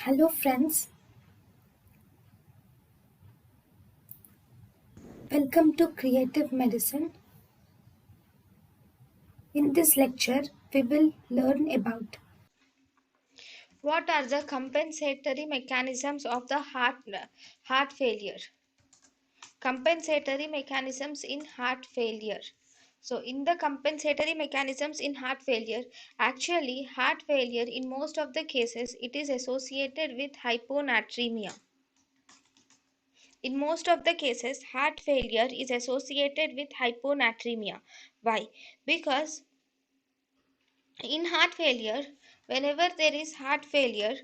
Hello, friends. Welcome to Creative Medicine. In this lecture, we will learn about What are the compensatory mechanisms of the heart failure? Compensatory mechanisms in heart failure. So, in the compensatory mechanisms in heart failure, actually, heart failure in most of the cases it is associated with hyponatremia. In most of the cases, heart failure is associated with hyponatremia. Why? Because in heart failure, whenever there is heart failure,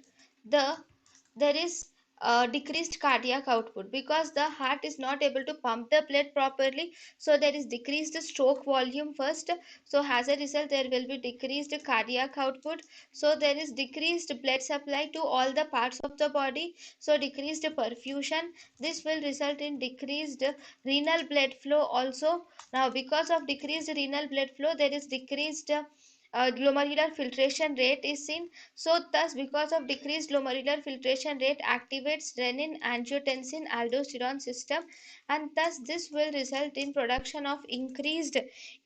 there is decreased cardiac output because the heart is not able to pump the blood properly. So there is decreased stroke volume first. So as a result, there will be decreased cardiac output. So there is decreased blood supply to all the parts of the body. So decreased perfusion. This will result in decreased renal blood flow also. Now because of decreased renal blood flow, there is decreased glomerular filtration rate is seen. So thus because of decreased glomerular filtration rate activates renin angiotensin aldosterone system, and thus this will result in production of increased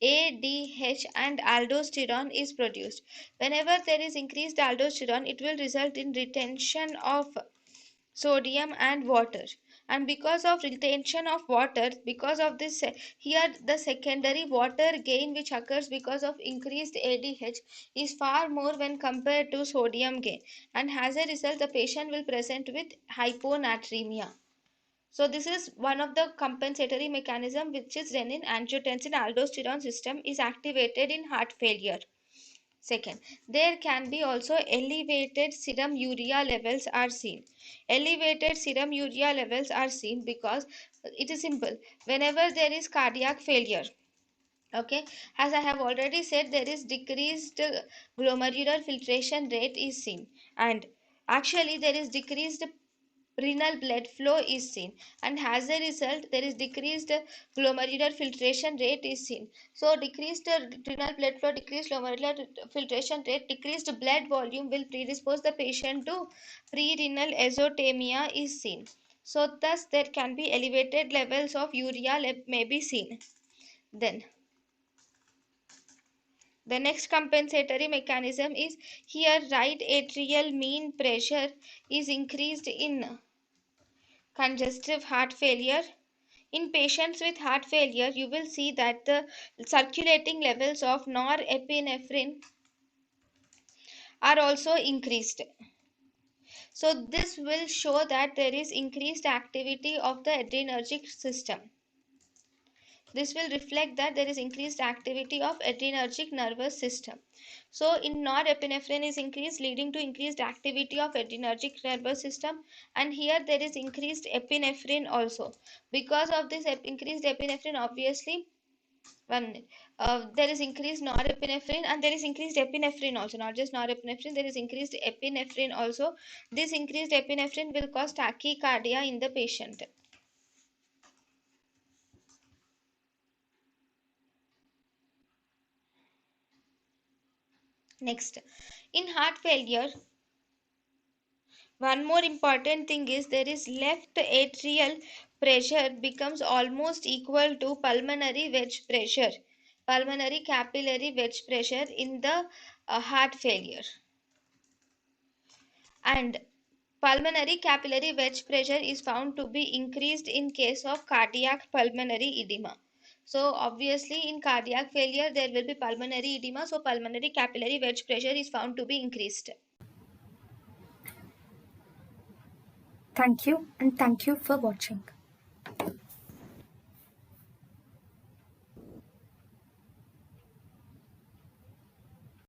ADH, and aldosterone is produced. Whenever there is increased aldosterone, it will result in retention of sodium and water, and because of retention of water, because of this here the secondary water gain which occurs because of increased ADH is far more when compared to sodium gain, and as a result the patient will present with hyponatremia. So this is one of the compensatory mechanism, which is renin angiotensin aldosterone system is activated in heart failure. Second, there can be also elevated serum urea levels are seen. Elevated serum urea levels are seen because it is simple. Whenever there is cardiac failure, okay, as I have already said, there is decreased glomerular filtration rate is seen, and actually there is decreased renal blood flow is seen, and as a result there is decreased glomerular filtration rate is seen. So decreased renal blood flow, decreased glomerular filtration rate, decreased blood volume will predispose the patient to pre-renal azotemia is seen. So thus there can be elevated levels of urea may be seen. Then the next compensatory mechanism is here right atrial mean pressure is increased in congestive heart failure. In patients with heart failure, you will see that the circulating levels of norepinephrine are also increased. So this will show that there is increased activity of the adrenergic system. This will reflect that there is increased activity of adrenergic nervous system. So in norepinephrine is increased, leading to increased activity of adrenergic nervous system, and here there is increased epinephrine also. Because of this increased epinephrine, obviously one there is increased norepinephrine, and there is increased epinephrine also, not just norepinephrine, there is increased epinephrine also. This increased epinephrine will cause tachycardia in the patient. Next, in heart failure, one more important thing is there is left atrial pressure becomes almost equal to pulmonary wedge pressure, pulmonary capillary wedge pressure in the heart failure. And pulmonary capillary wedge pressure is found to be increased in case of cardiac pulmonary edema. So obviously in cardiac failure there will be pulmonary edema, so pulmonary capillary wedge pressure is found to be increased. thank you and thank you for watching.